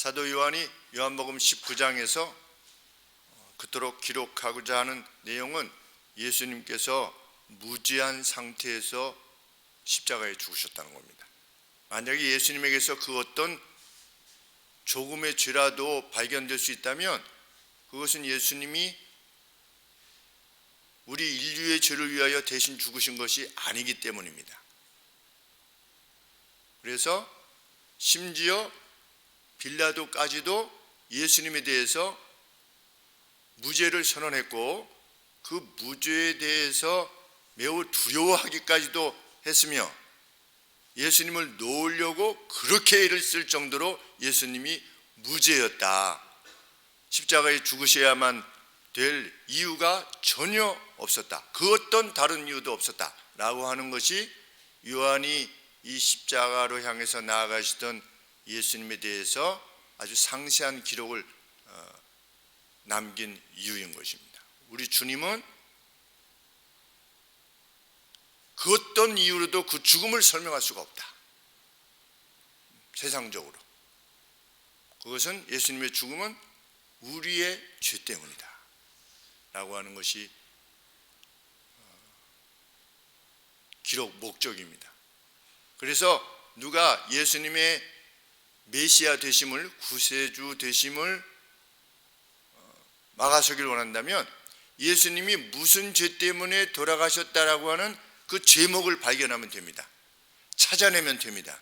사도 요한이 요한복음 19장에서 그토록 기록하고자 하는 내용은 예수님께서 무지한 상태에서 십자가에 죽으셨다는 겁니다. 만약에 예수님에게서 그 어떤 조금의 죄라도 발견될 수 있다면 그것은 예수님이 우리 인류의 죄를 위하여 대신 죽으신 것이 아니기 때문입니다. 그래서 심지어 빌라도까지도 예수님에 대해서 무죄를 선언했고 그 무죄에 대해서 매우 두려워하기까지도 했으며 예수님을 놓으려고 그렇게 애를 쓸 정도로 예수님이 무죄였다. 십자가에 죽으셔야만 될 이유가 전혀 없었다. 그 어떤 다른 이유도 없었다 라고 하는 것이 요한이 이 십자가로 향해서 나아가시던 예수님에 대해서 아주 상세한 기록을 남긴 이유인 것입니다. 우리 주님은 그 어떤 이유로도 그 죽음을 설명할 수가 없다. 세상적으로. 그것은 예수님의 죽음은 우리의 죄 때문이다 라고 하는 것이 기록 목적입니다. 그래서 누가 예수님의 메시아 되심을, 구세주 되심을 막아서기를 원한다면 예수님이 무슨 죄 때문에 돌아가셨다라고 하는 그 죄목을 발견하면 됩니다. 찾아내면 됩니다.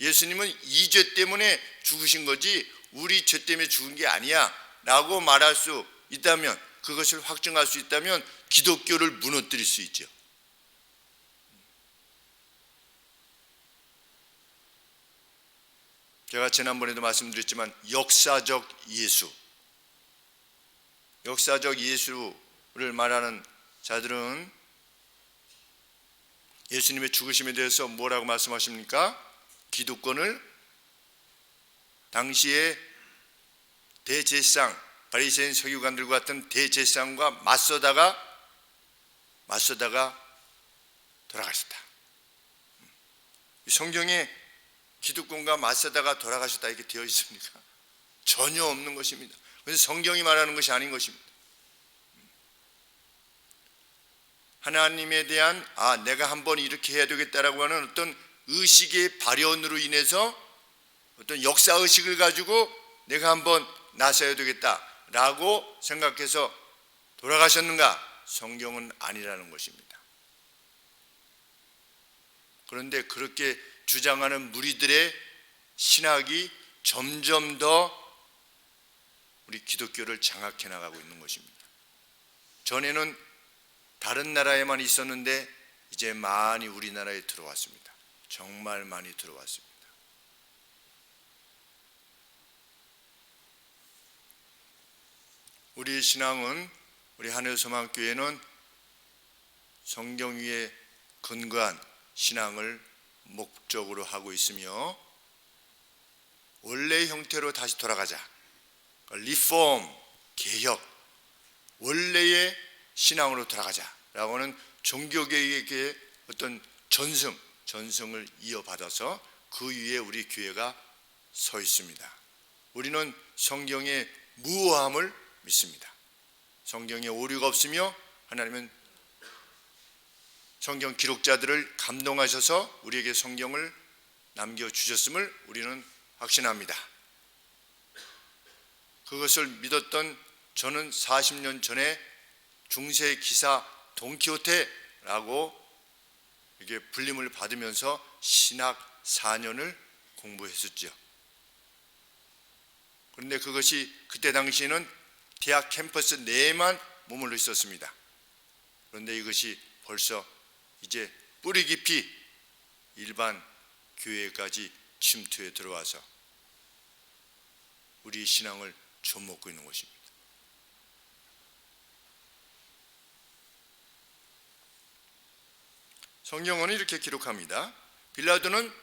예수님은 이 죄 때문에 죽으신 거지 우리 죄 때문에 죽은 게 아니야 라고 말할 수 있다면, 그것을 확증할 수 있다면 기독교를 무너뜨릴 수 있죠. 제가 지난번에도 말씀드렸지만 역사적 예수를 말하는 자들은 예수님의 죽으심에 대해서 뭐라고 말씀하십니까? 기득권을 당시에 대제사장, 바리새인 서기관들과 같은 대제사장과 맞서다가 돌아가셨다. 성경에 기득권과 맞서다가 돌아가셨다 이렇게 되어 있습니까? 전혀 없는 것입니다. 그래서 성경이 말하는 것이 아닌 것입니다. 하나님에 대한 내가 한번 이렇게 해야 되겠다라고 하는 어떤 의식의 발현으로 인해서 어떤 역사의식을 가지고 내가 한번 나서야 되겠다라고 생각해서 돌아가셨는가? 성경은 아니라는 것입니다. 그런데 그렇게 주장하는 무리들의 신학이 점점 더 우리 기독교를 장악해 나가고 있는 것입니다. 전에는 다른 나라에만 있었는데 이제 많이 우리나라에 들어왔습니다. 정말 많이 들어왔습니다. 우리 신앙은, 우리 하늘소망교회는 성경 위에 근거한 신앙을 목적으로 하고 있으며 원래의 형태로 다시 돌아가자. 리폼, 개혁, 원래의 신앙으로 돌아가자라고 하는 종교개혁의 어떤 전승을 이어받아서 그 위에 우리 교회가 서 있습니다. 우리는 성경의 무오함을 믿습니다. 성경에 오류가 없으며 하나님은 성경 기록자들을 감동하셔서 우리에게 성경을 남겨주셨음을 우리는 확신합니다. 그것을 믿었던 저는 40년 전에 중세 기사 돈키호테라고 이게 불림을 받으면서 신학 4년을 공부했었죠. 그런데 그것이 그때 당시에는 대학 캠퍼스 내에만 머물러 있었습니다. 그런데 이것이 벌써 이제 뿌리 깊이 일반 교회까지 침투해 들어와서 우리 신앙을 좀먹고 있는 것입니다. 성경은 이렇게 기록합니다. 빌라도는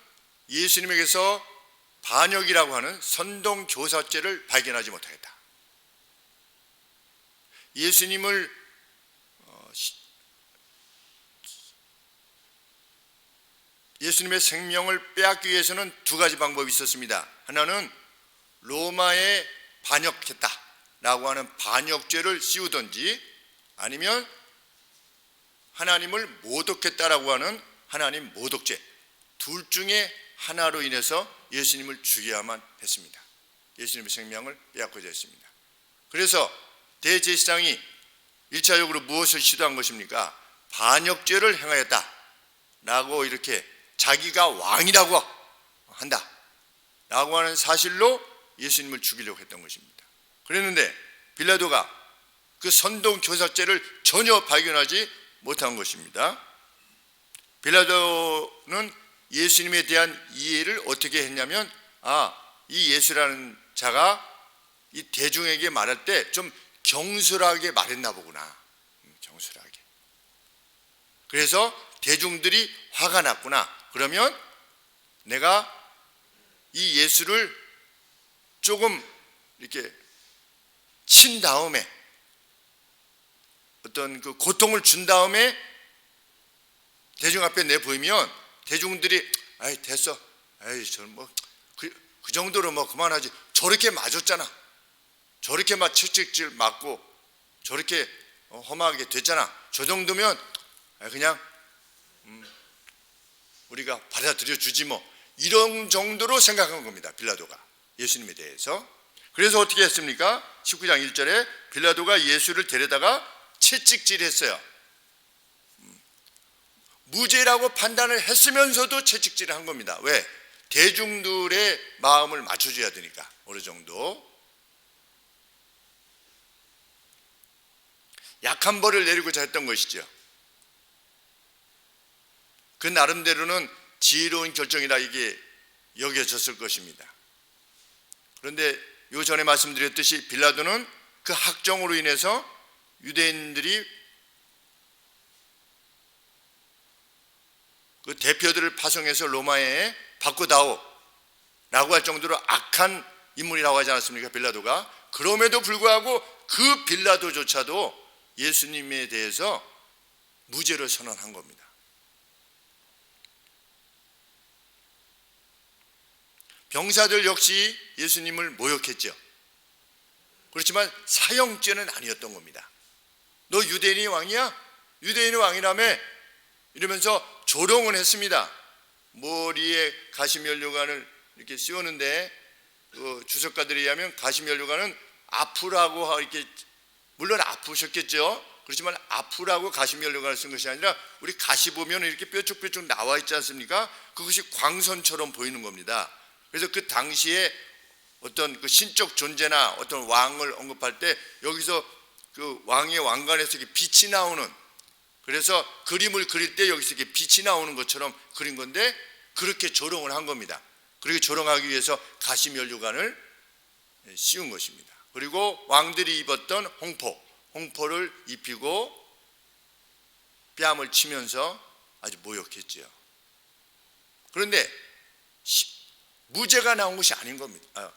예수님에게서 반역이라고 하는 선동교사죄를 발견하지 못하겠다. 예수님의 생명을 빼앗기 위해서는 두 가지 방법이 있었습니다. 하나는 로마에 반역했다라고 하는 반역죄를 씌우든지 아니면 하나님을 모독했다라고 하는 하나님 모독죄, 둘 중에 하나로 인해서 예수님을 죽여야만 했습니다. 예수님의 생명을 빼앗고자 했습니다. 그래서 대제사장이 1차적으로 무엇을 시도한 것입니까? 반역죄를 행하였다라고 이렇게 자기가 왕이라고 한다라고 하는 사실로 예수님을 죽이려고 했던 것입니다. 그랬는데 빌라도가 그 선동교사죄를 전혀 발견하지 못한 것입니다. 빌라도는 예수님에 대한 이해를 어떻게 했냐면, 이 예수라는 자가 이 대중에게 말할 때 좀 경솔하게 말했나 보구나. 경솔하게. 그래서 대중들이 화가 났구나. 그러면 내가 이 예수를 조금 이렇게 친 다음에, 어떤 그 고통을 준 다음에 대중 앞에 내보이면 대중들이 됐어, 그 정도로 그만하지, 저렇게 맞았잖아, 저렇게 막 채찍질 맞고 저렇게 험하게 됐잖아, 저 정도면 그냥 우리가 받아들여 주지 이런 정도로 생각한 겁니다, 빌라도가 예수님에 대해서. 그래서 어떻게 했습니까? 19장 1절에 빌라도가 예수를 데려다가 채찍질했어요. 무죄라고 판단을 했으면서도 채찍질을 한 겁니다. 왜? 대중들의 마음을 맞춰줘야 되니까. 어느 정도 약한 벌을 내리고자 했던 것이죠. 그 나름대로는 지혜로운 결정이라 이게 여겨졌을 것입니다. 그런데 요 전에 말씀드렸듯이 빌라도는 그 학정으로 인해서 유대인들이 그 대표들을 파송해서 로마에 바꿔다오 라고 할 정도로 악한 인물이라고 하지 않았습니까, 빌라도가? 그럼에도 불구하고 그 빌라도조차도 예수님에 대해서 무죄를 선언한 겁니다. 병사들 역시 예수님을 모욕했죠. 그렇지만 사형죄는 아니었던 겁니다. 너 유대인이 왕이야? 유대인이 왕이라며? 이러면서 조롱을 했습니다. 머리에 가시면류관을 이렇게 씌우는데 주석가들에 의하면 가시면류관은 아프라고 이렇게, 물론 아프셨겠죠. 그렇지만 아프라고 가시면류관을 쓴 것이 아니라 우리 가시 보면 이렇게 뾰족뾰족 나와 있지 않습니까? 그것이 광선처럼 보이는 겁니다. 그래서 그 당시에 어떤 그 신적 존재나 어떤 왕을 언급할 때 여기서 그 왕의 왕관에서 이렇게 빛이 나오는, 그래서 그림을 그릴 때 여기서 이렇게 빛이 나오는 것처럼 그린 건데 그렇게 조롱을 한 겁니다. 그렇게 조롱하기 위해서 가시면류관을 씌운 것입니다. 그리고 왕들이 입었던 홍포를 입히고 뺨을 치면서 아주 모욕했지요. 그런데 무죄가 나온 것이 아닌 겁니다.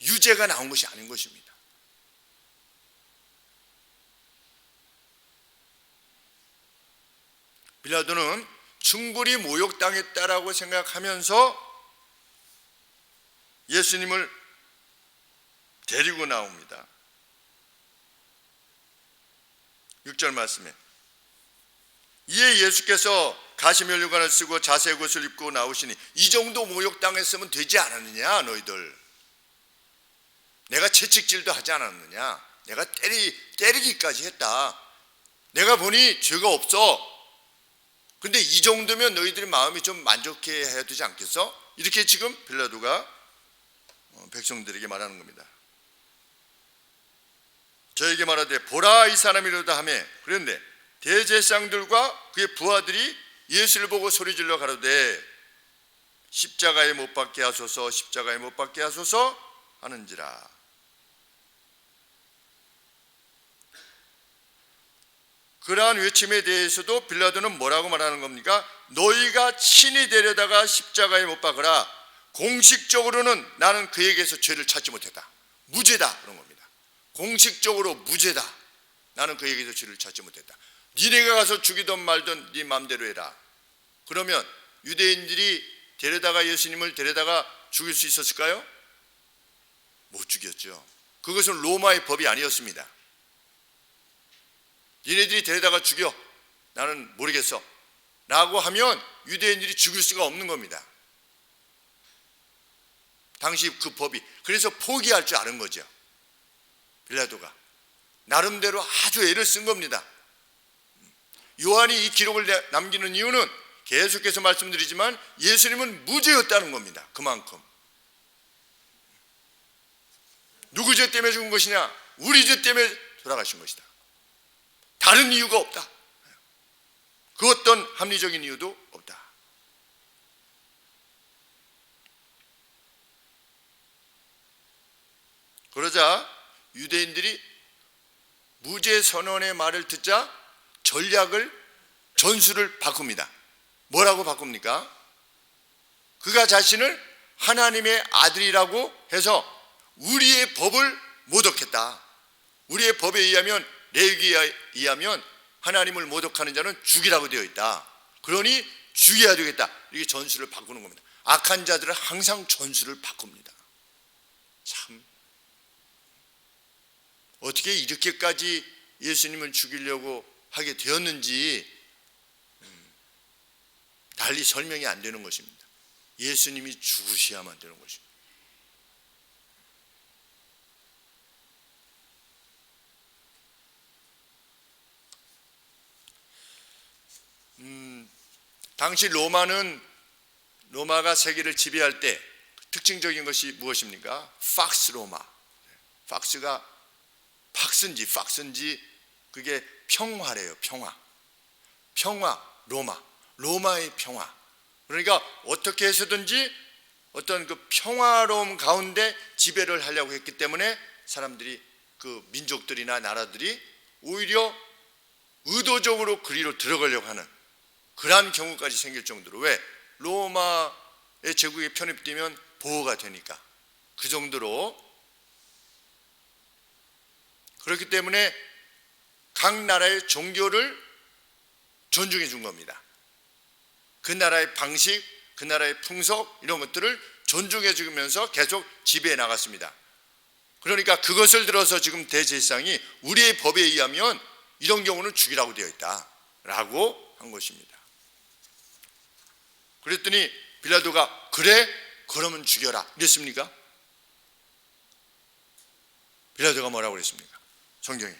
유죄가 나온 것이 아닌 것입니다. 빌라도는 충분히 모욕당했다라고 생각하면서 예수님을 데리고 나옵니다. 6절 말씀에 이에 예수께서 가시면류관을 쓰고 자색 옷을 입고 나오시니, 이 정도 모욕당했으면 되지 않았느냐 너희들? 내가 채찍질도 하지 않았느냐? 내가 때리기까지 했다. 내가 보니 죄가 없어. 근데 이 정도면 너희들의 마음이 좀 만족해 해야 되지 않겠어? 이렇게 지금 빌라도가 백성들에게 말하는 겁니다. 저에게 말하되 보라, 이 사람이로다 하며, 그런데 대제사장들과 그의 부하들이 예수를 보고 소리질러 가로되 십자가에 못 박게 하소서, 십자가에 못 박게 하소서 하는지라. 그러한 외침에 대해서도 빌라도는 뭐라고 말하는 겁니까? 너희가 친히 데려다가 십자가에 못 박으라. 공식적으로는 나는 그에게서 죄를 찾지 못했다. 무죄다, 그런 겁니다. 공식적으로 무죄다. 나는 그에게서 죄를 찾지 못했다. 니네가 가서 죽이든 말든 네 마음대로 해라. 그러면 유대인들이 예수님을 데려다가 죽일 수 있었을까요? 못 죽였죠. 그것은 로마의 법이 아니었습니다. 니네들이 데려다가 죽여, 나는 모르겠어 라고 하면 유대인들이 죽일 수가 없는 겁니다. 당시 그 법이. 그래서 포기할 줄 아는 거죠. 빌라도가 나름대로 아주 애를 쓴 겁니다. 요한이 이 기록을 남기는 이유는 계속해서 말씀드리지만 예수님은 무죄였다는 겁니다. 그만큼. 누구 죄 때문에 죽은 것이냐? 우리 죄 때문에 돌아가신 것이다. 다른 이유가 없다. 그 어떤 합리적인 이유도 없다. 그러자 유대인들이 무죄 선언의 말을 듣자 전술을 바꿉니다. 뭐라고 바꿉니까? 그가 자신을 하나님의 아들이라고 해서 우리의 법을 모독했다. 우리의 법에 의하면, 레위기에 의하면 하나님을 모독하는 자는 죽이라고 되어 있다. 그러니 죽여야 되겠다. 이렇게 전술을 바꾸는 겁니다. 악한 자들은 항상 전술을 바꿉니다. 참, 어떻게 이렇게까지 예수님을 죽이려고 하게 되었는지 달리 설명이 안 되는 것입니다. 예수님이 죽으셔야만 되는 것입니다. 당시 로마가 세계를 지배할 때 특징적인 것이 무엇입니까? 팍스 로마. 팍스가 팍스인지 그게 평화래요. 평화 로마의 평화. 그러니까 어떻게 해서든지 어떤 그 평화로움 가운데 지배를 하려고 했기 때문에 사람들이, 그 민족들이나 나라들이 오히려 의도적으로 그리로 들어가려고 하는 그러한 경우까지 생길 정도로. 왜? 로마의 제국에 편입되면 보호가 되니까. 그 정도로. 그렇기 때문에 각 나라의 종교를 존중해 준 겁니다. 그 나라의 방식, 그 나라의 풍속, 이런 것들을 존중해 주면서 계속 지배해 나갔습니다. 그러니까 그것을 들어서 지금 대제사장이 우리의 법에 의하면 이런 경우는 죽이라고 되어 있다 라고 한 것입니다. 그랬더니 빌라도가 그래? 그러면 죽여라 이랬습니까? 빌라도가 뭐라고 그랬습니까? 성경에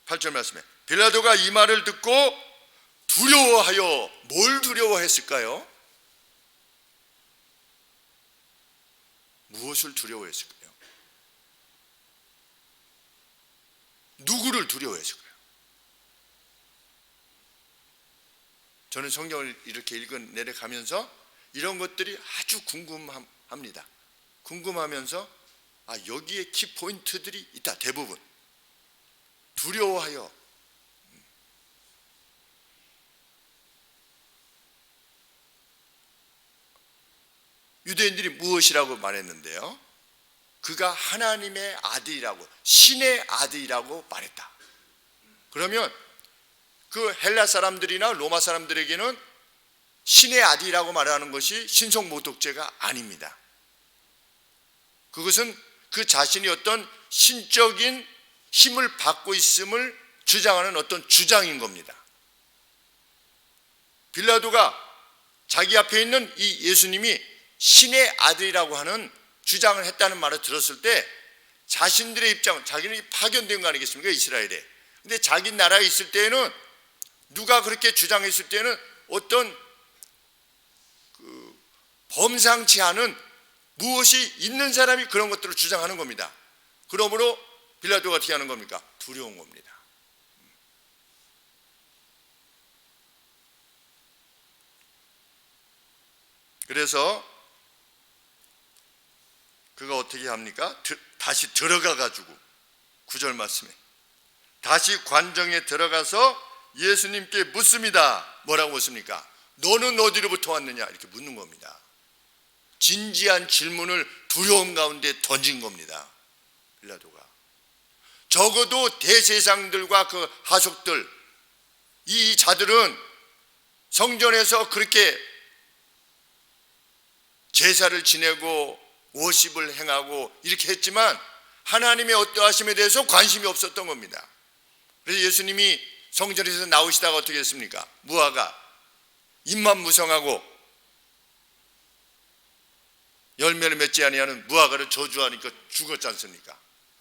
8절 말씀에 빌라도가 이 말을 듣고 두려워하여, 뭘 두려워했을까요? 무엇을 두려워했을까요? 누구를 두려워했을까요? 저는 성경을 이렇게 내려가면서 이런 것들이 아주 궁금합니다. 궁금하면서 여기에 키포인트들이 있다. 대부분 두려워하여, 유대인들이 무엇이라고 말했는데요? 그가 하나님의 아들이라고, 신의 아들이라고 말했다. 그러면 그 헬라 사람들이나 로마 사람들에게는 신의 아들이라고 말하는 것이 신성모독죄가 아닙니다. 그것은 그 자신이 어떤 신적인 힘을 받고 있음을 주장하는 어떤 주장인 겁니다. 빌라도가 자기 앞에 있는 이 예수님이 신의 아들이라고 하는 주장을 했다는 말을 들었을 때 자신들의 입장은, 자기는 파견된 거 아니겠습니까? 이스라엘에. 근데 자기 나라에 있을 때에는, 누가 그렇게 주장했을 때는 어떤 범상치 않은 무엇이 있는 사람이 그런 것들을 주장하는 겁니다. 그러므로 빌라도가 어떻게 하는 겁니까? 두려운 겁니다. 그래서 그가 어떻게 합니까? 다시 들어가 가지고 9절 말씀에 다시 관정에 들어가서 예수님께 묻습니다. 뭐라고 묻습니까? 너는 어디로부터 왔느냐? 이렇게 묻는 겁니다. 진지한 질문을 두려움 가운데 던진 겁니다. 빌라도가. 적어도 대제사장들과 그 하속들, 이 자들은 성전에서 그렇게 제사를 지내고 워십을 행하고 이렇게 했지만 하나님의 어떠하심에 대해서 관심이 없었던 겁니다. 그래서 예수님이 성전에서 나오시다가 어떻게 했습니까? 무화과 잎만 무성하고 열매를 맺지 아니하는 무화과를 저주하니까 죽었지 않습니까?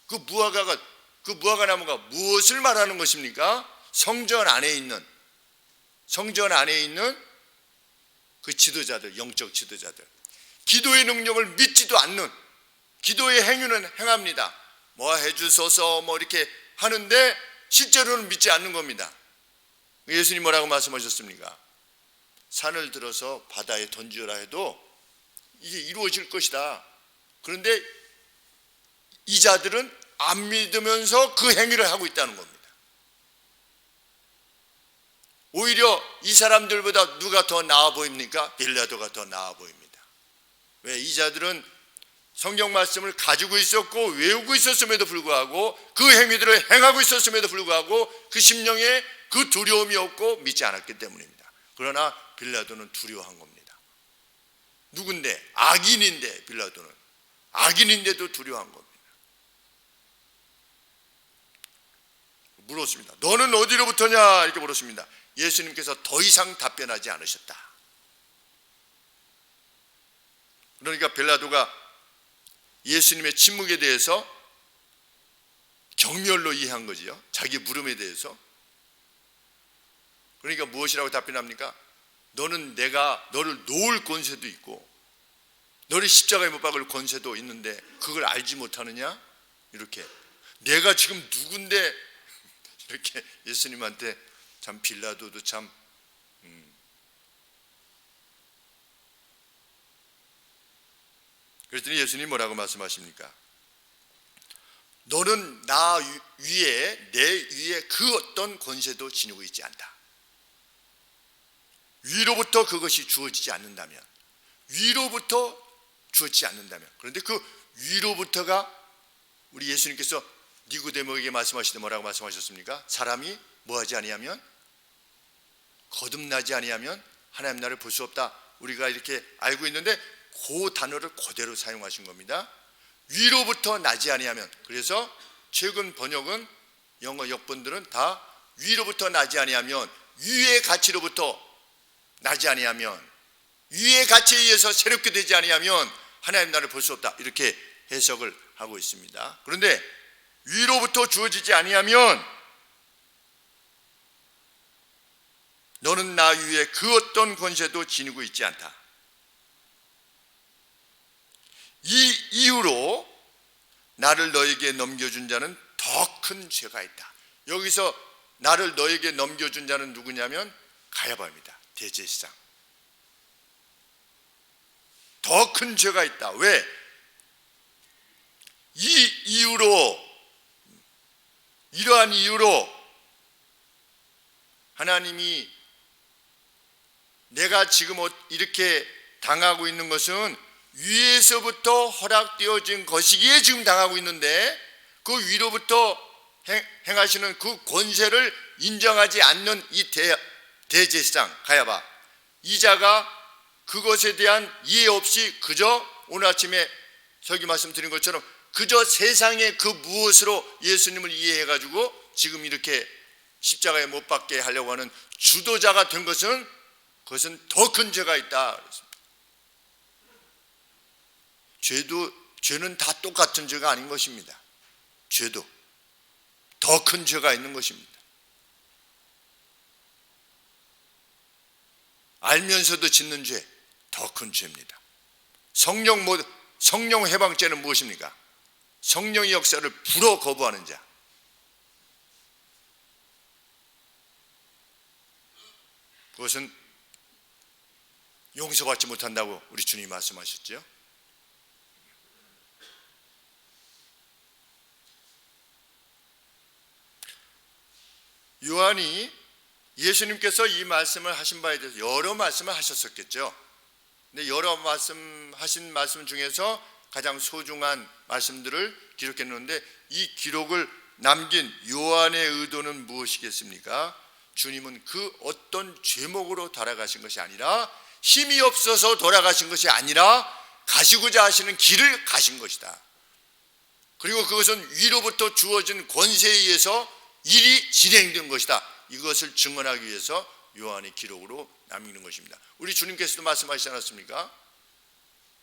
그 무화과 나무가 무엇을 말하는 것입니까? 성전 안에 있는 그 지도자들, 영적 지도자들, 기도의 능력을 믿지도 않는, 기도의 행위는 행합니다. 뭐 해주소서 뭐 이렇게 하는데 실제로는 믿지 않는 겁니다. 예수님 뭐라고 말씀하셨습니까? 산을 들어서 바다에 던지라 해도 이게 이루어질 것이다. 그런데 이 자들은 안 믿으면서 그 행위를 하고 있다는 겁니다. 오히려 이 사람들보다 누가 더 나아 보입니까? 빌라도가 더 나아 보입니다. 왜? 이 자들은 성경 말씀을 가지고 있었고 외우고 있었음에도 불구하고 그 행위들을 행하고 있었음에도 불구하고 그 심령에 그 두려움이 없고 믿지 않았기 때문입니다. 그러나 빌라도는 두려워한 겁니다. 누군데? 악인인데, 빌라도는 악인인데도 두려워한 겁니다. 물었습니다. 너는 어디로부터냐? 이렇게 물었습니다. 예수님께서 더 이상 답변하지 않으셨다. 그러니까 빌라도가 예수님의 침묵에 대해서 경멸로 이해한 거지요. 자기 물음에 대해서. 그러니까 무엇이라고 답변합니까? 너는 내가 너를 놓을 권세도 있고 너를 십자가에 못 박을 권세도 있는데 그걸 알지 못하느냐? 이렇게 내가 지금 누군데 이렇게 예수님한테 참 빌라도도 참 그랬더니 예수님이 뭐라고 말씀하십니까? 너는 나 위에 내 위에 그 어떤 권세도 지니고 있지 않다. 위로부터 그것이 주어지지 않는다면, 위로부터 주어지지 않는다면, 그런데 그 위로부터가 우리 예수님께서 니고데모에게 말씀하실 때 뭐라고 말씀하셨습니까? 사람이 뭐하지 아니하면, 거듭나지 아니하면 하나님 나라를 볼 수 없다. 우리가 이렇게 알고 있는데 그 단어를 그대로 사용하신 겁니다. 위로부터 나지 아니하면. 그래서 최근 번역은 영어 역본들은 다 위로부터 나지 아니하면, 위의 가치로부터 나지 아니하면, 위의 가치에 의해서 새롭게 되지 아니하면 하나님 나라를 볼 수 없다. 이렇게 해석을 하고 있습니다. 그런데 위로부터 주어지지 아니하면 너는 나 위에 그 어떤 권세도 지니고 있지 않다. 이 이유로 나를 너에게 넘겨준 자는 더 큰 죄가 있다. 여기서 나를 너에게 넘겨준 자는 누구냐면 가야바입니다. 대제사장. 더 큰 죄가 있다. 왜? 이 이유로, 이러한 이유로 하나님이 내가 지금 이렇게 당하고 있는 것은 위에서부터 허락되어진 것이기에 지금 당하고 있는데 그 위로부터 행하시는 그 권세를 인정하지 않는 이 대제사장 가야바, 이 자가 그것에 대한 이해 없이 그저 오늘 아침에 설교 말씀드린 것처럼 그저 세상의 그 무엇으로 예수님을 이해해가지고 지금 이렇게 십자가에 못 박게 하려고 하는 주도자가 된 것은, 그것은 더 큰 죄가 있다. 죄는 다 똑같은 죄가 아닌 것입니다. 죄도 더 큰 죄가 있는 것입니다. 알면서도 짓는 죄, 더 큰 죄입니다. 성령 해방죄는 무엇입니까? 성령의 역사를 불어 거부하는 자. 그것은 용서받지 못한다고 우리 주님이 말씀하셨죠. 요한이 예수님께서 이 말씀을 하신 바에 대해서 여러 말씀을 하셨었겠죠. 근데 여러 하신 말씀 중에서 가장 소중한 말씀들을 기록해 놓는데, 이 기록을 남긴 요한의 의도는 무엇이겠습니까? 주님은 그 어떤 죄목으로 돌아가신 것이 아니라, 힘이 없어서 돌아가신 것이 아니라 가시고자 하시는 길을 가신 것이다. 그리고 그것은 위로부터 주어진 권세에 의해서 일이 진행된 것이다. 이것을 증언하기 위해서 요한의 기록으로 남기는 것입니다. 우리 주님께서도 말씀하시지 않았습니까?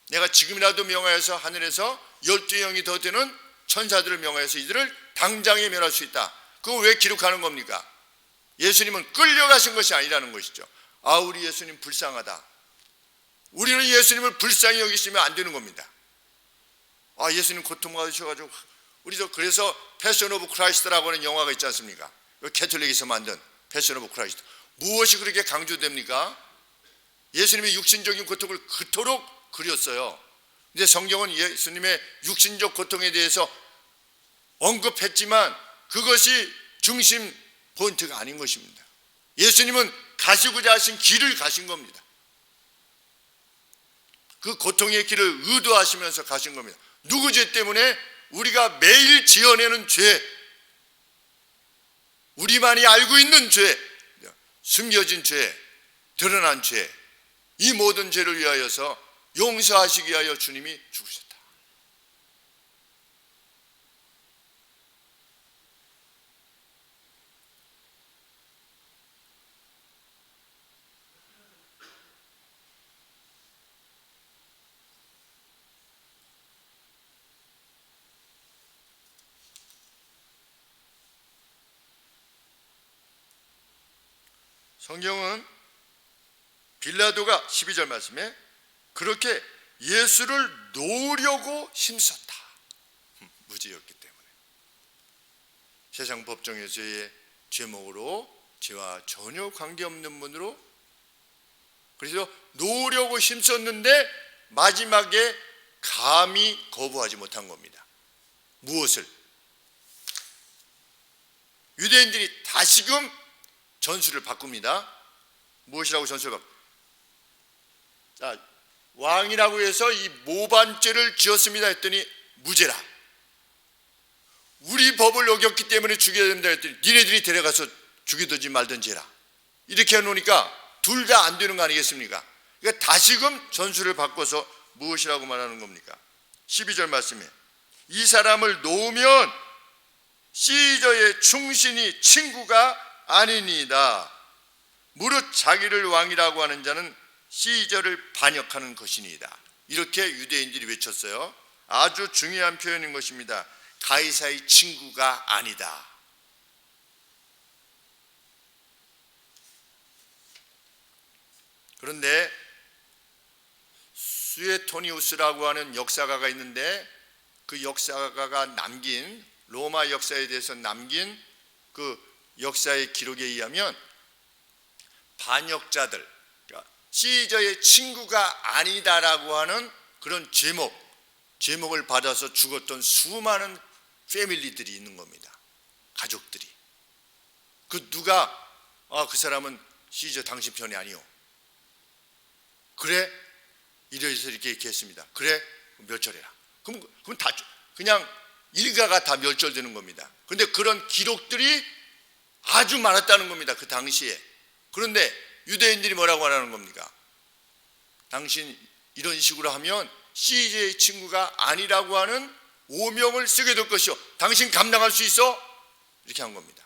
내가 지금이라도 명하여서 하늘에서 12영이 더 되는 천사들을 명하여서 이들을 당장에 멸할 수 있다. 그거 왜 기록하는 겁니까? 예수님은 끌려가신 것이 아니라는 것이죠. 아, 우리 예수님 불쌍하다. 우리는 예수님을 불쌍히 여기시면 안 되는 겁니다. 아, 예수님 고통받으셔가지고. 우리도 그래서 패션 오브 크라이스트라고 하는 영화가 있지 않습니까? 캐톨릭에서 만든 패션 오브 크라이스트. 무엇이 그렇게 강조됩니까? 예수님의 육신적인 고통을 그토록 그렸어요. 근데 성경은 예수님의 육신적 고통에 대해서 언급했지만 그것이 중심 포인트가 아닌 것입니다. 예수님은 가시고자 하신 길을 가신 겁니다. 그 고통의 길을 의도하시면서 가신 겁니다. 누구 죄 때문에? 우리가 매일 지어내는 죄, 우리만이 알고 있는 죄, 숨겨진 죄, 드러난 죄, 이 모든 죄를 위하여서 용서하시기 위하여 주님이 죽으셨다. 성경은 빌라도가 12절 말씀에 그렇게 예수를 놓으려고 힘썼다. 무죄였기 때문에. 세상 법정에서의 죄목으로 죄와 전혀 관계없는 분으로, 그래서 놓으려고 힘썼는데 마지막에 감히 거부하지 못한 겁니다. 무엇을? 유대인들이 다시금 전술을 바꿉니다. 무엇이라고 전술을 바꿉니다? 자, 왕이라고 해서 이 모반죄를 지었습니다 했더니 무죄라. 우리 법을 어겼기 때문에 죽여야 된다 했더니 니네들이 데려가서 죽이든지 말든지 해라. 이렇게 해놓으니까 둘 다 안 되는 거 아니겠습니까? 그러니까 다시금 전술을 바꿔서 무엇이라고 말하는 겁니까? 12절 말씀에 이 사람을 놓으면 시저의 충신이 친구가 아니니이다. 무릇 자기를 왕이라고 하는 자는 시저를 반역하는 것이니이다. 이렇게 유대인들이 외쳤어요. 아주 중요한 표현인 것입니다. 가이사의 친구가 아니다. 그런데 수에토니우스라고 하는 역사가가 있는데 그 역사가가 남긴, 로마 역사에 대해서 남긴 그 역사의 기록에 의하면 반역자들, 그러니까 시저의 친구가 아니다라고 하는 그런 제목을 받아서 죽었던 수많은 패밀리들이 있는 겁니다. 가족들이. 그 누가 그 사람은 시저 당신 편이 아니오. 그래? 이래서 이렇게 했습니다. 그래? 멸절해라. 그럼 다 그냥 일가가 다 멸절되는 겁니다. 그런데 그런 기록들이 아주 많았다는 겁니다. 그 당시에. 그런데 유대인들이 뭐라고 하라는 겁니까? 당신 이런 식으로 하면 시제의 친구가 아니라고 하는 오명을 쓰게 될 것이요. 당신 감당할 수 있어? 이렇게 한 겁니다.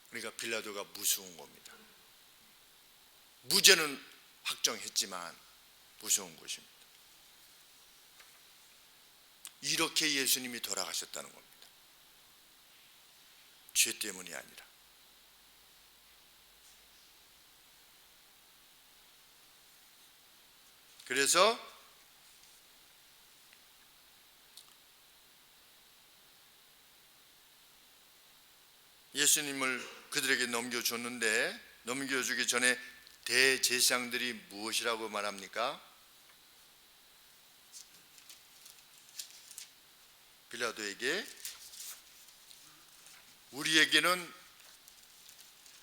그러니까 빌라도가 무서운 겁니다. 무죄는 확정했지만 무서운 것입니다. 이렇게 예수님이 돌아가셨다는 겁니다. 죄 때문이 아니라. 그래서 예수님을 그들에게 넘겨줬는데 넘겨주기 전에 대제사장들이 무엇이라고 말합니까? 빌라도에게 우리에게는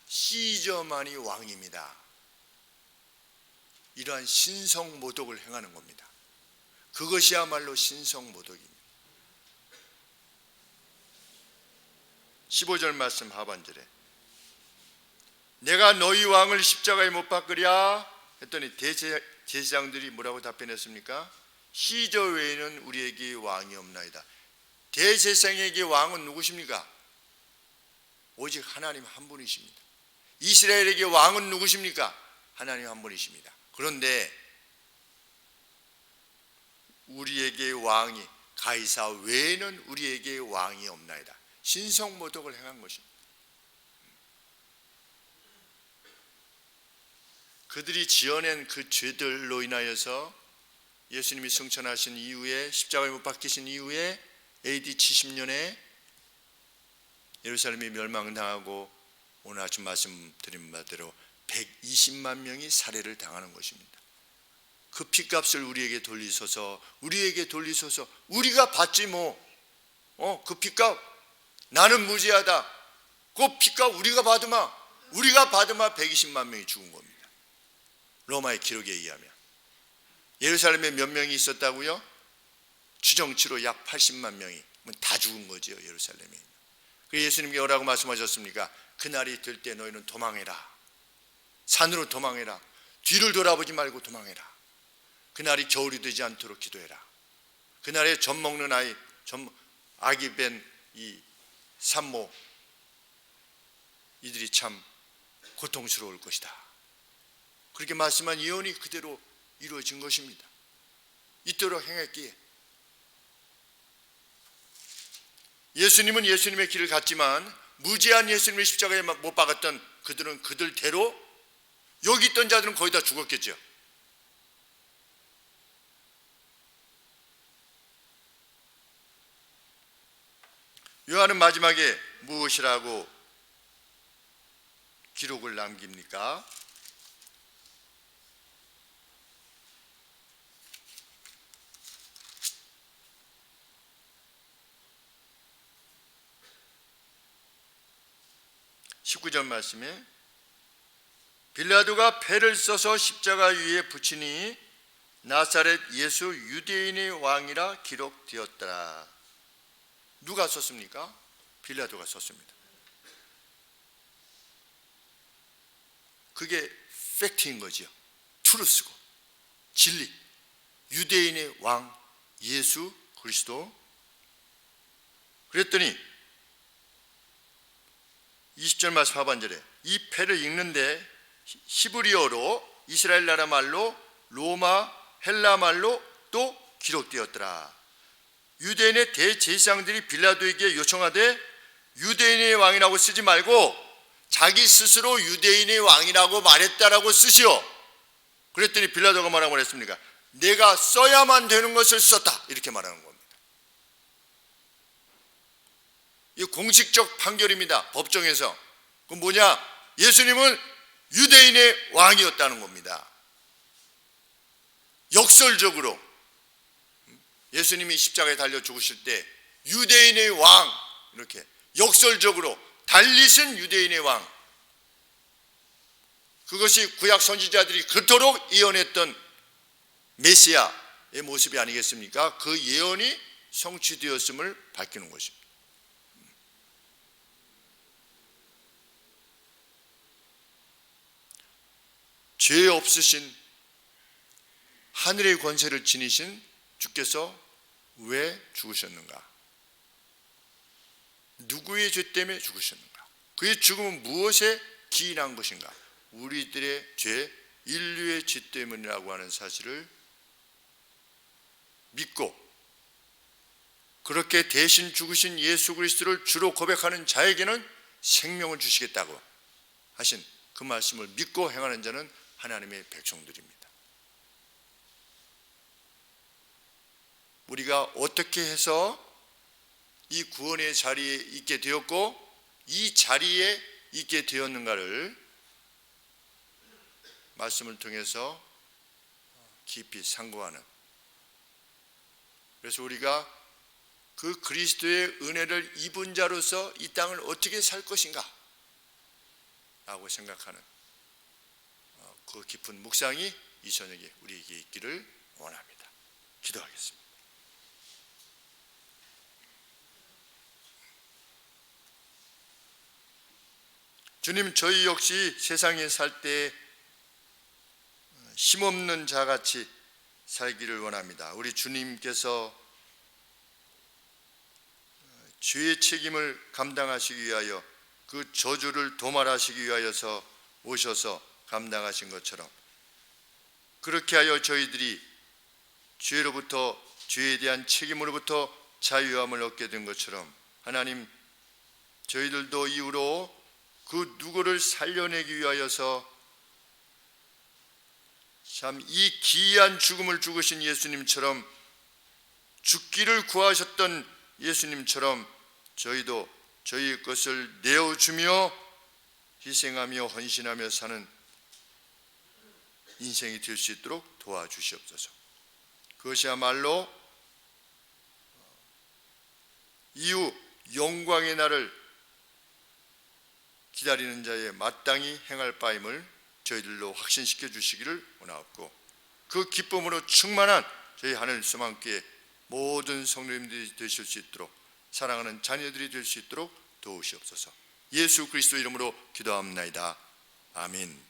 시저만이 왕입니다. 이러한 신성모독을 행하는 겁니다. 그것이야말로 신성모독입니다. 15절 말씀 하반절에 내가 너희 왕을 십자가에 못 박으랴 했더니 대제사장들이 뭐라고 답변했습니까? 시저 외에는 우리에게 왕이 없나이다. 대제사장에게 왕은 누구십니까? 오직 하나님 한 분이십니다. 이스라엘에게 왕은 누구십니까? 하나님 한 분이십니다. 그런데 우리에게 왕이, 가이사 외에는 우리에게 왕이 없나이다. 신성모독을 행한 것입니다. 그들이 지어낸 그 죄들로 인하여서 예수님이 승천하신 이후에, 십자가에 못 박히신 이후에 AD 70년에 예루살렘이 멸망당하고 오늘 아침 말씀드린 바대로 120만 명이 살해를 당하는 것입니다. 그 핏값을 우리에게 돌리소서, 우리에게 돌리소서. 우리가 받지 뭐. 그 핏값 나는 무죄하다. 그 핏값 우리가 받으마 120만 명이 죽은 겁니다. 로마의 기록에 의하면. 예루살렘에 몇 명이 있었다고요? 추정치로 약 80만 명이 다 죽은 거죠, 예루살렘에. 그래서 예수님께 뭐라고 말씀하셨습니까? 그날이 될 때 너희는 도망해라. 산으로 도망해라. 뒤를 돌아보지 말고 도망해라. 그날이 겨울이 되지 않도록 기도해라. 그날에 젖 먹는 아이, 아기 뺀 이 산모, 이들이 참 고통스러울 것이다. 그렇게 말씀한 예언이 그대로 이루어진 것입니다. 이토록 행했기에 예수님은 예수님의 길을 갔지만 무죄한 예수님의 십자가에 못 박았던 그들은 그들대로 여기 있던 자들은 거의 다 죽었겠죠. 요한은 마지막에 무엇이라고 기록을 남깁니까? (19절) 말씀에 빌라도가 패를 써서 십자가 위에 붙이니 나사렛 예수 유대인의 왕이라 기록되었더라. 누가 썼습니까? 빌라도가 썼습니다. 그게 팩트인 거죠. 트루스고 진리. 유대인의 왕 예수 그리스도. 그랬더니 20절 말씀 하반절에 이 패를 읽는데 히브리어로, 이스라엘 나라 말로, 로마 헬라 말로 또 기록되었더라. 유대인의 대제사장들이 빌라도에게 요청하되 유대인의 왕이라고 쓰지 말고 자기 스스로 유대인의 왕이라고 말했다라고 쓰시오. 그랬더니 빌라도가 뭐라고 말했습니까? 내가 써야만 되는 것을 썼다, 이렇게 말하는 겁니다. 이 공식적 판결입니다. 법정에서. 그 뭐냐? 예수님은 유대인의 왕이었다는 겁니다. 역설적으로 예수님이 십자가에 달려 죽으실 때 유대인의 왕, 이렇게 역설적으로 달리신 유대인의 왕, 그것이 구약 선지자들이 그토록 예언했던 메시아의 모습이 아니겠습니까? 그 예언이 성취되었음을 밝히는 것입니다. 죄 없으신 하늘의 권세를 지니신 주께서 왜 죽으셨는가? 누구의 죄 때문에 죽으셨는가? 그의 죽음은 무엇에 기인한 것인가? 우리들의 죄, 인류의 죄 때문이라고 하는 사실을 믿고 그렇게 대신 죽으신 예수 그리스도를 주로 고백하는 자에게는 생명을 주시겠다고 하신 그 말씀을 믿고 행하는 자는 하나님의 백성들입니다. 우리가 어떻게 해서 이 구원의 자리에 있게 되었고 이 자리에 있게 되었는가를 말씀을 통해서 깊이 상고하는, 그래서 우리가 그 그리스도의 은혜를 입은 자로서 이 땅을 어떻게 살 것인가 라고 생각하는 그 깊은 묵상이 이 저녁에 우리에게 있기를 원합니다. 기도하겠습니다. 주님, 저희 역시 세상에 살 때 힘없는 자같이 살기를 원합니다. 우리 주님께서 죄의 책임을 감당하시기 위하여 그 저주를 도말하시기 위하여서 오셔서 감당하신 것처럼 그렇게 하여 저희들이 죄로부터, 죄에 대한 책임으로부터 자유함을 얻게 된 것처럼 하나님, 저희들도 이후로 그 누구를 살려내기 위하여서 참 이 기이한 죽음을 죽으신 예수님처럼, 죽기를 구하셨던 예수님처럼 저희도 저희의 것을 내어주며 희생하며 헌신하며 사는 인생이 될 수 있도록 도와주시옵소서. 그것이야말로 이후 영광의 날을 기다리는 자의 마땅히 행할 바임을 저희들로 확신시켜 주시기를 원하옵고, 그 기쁨으로 충만한 저희 하늘 소망교회 모든 성도님들이 되실 수 있도록, 사랑하는 자녀들이 될 수 있도록 도우시옵소서. 예수 그리스도 이름으로 기도합나이다. 아멘.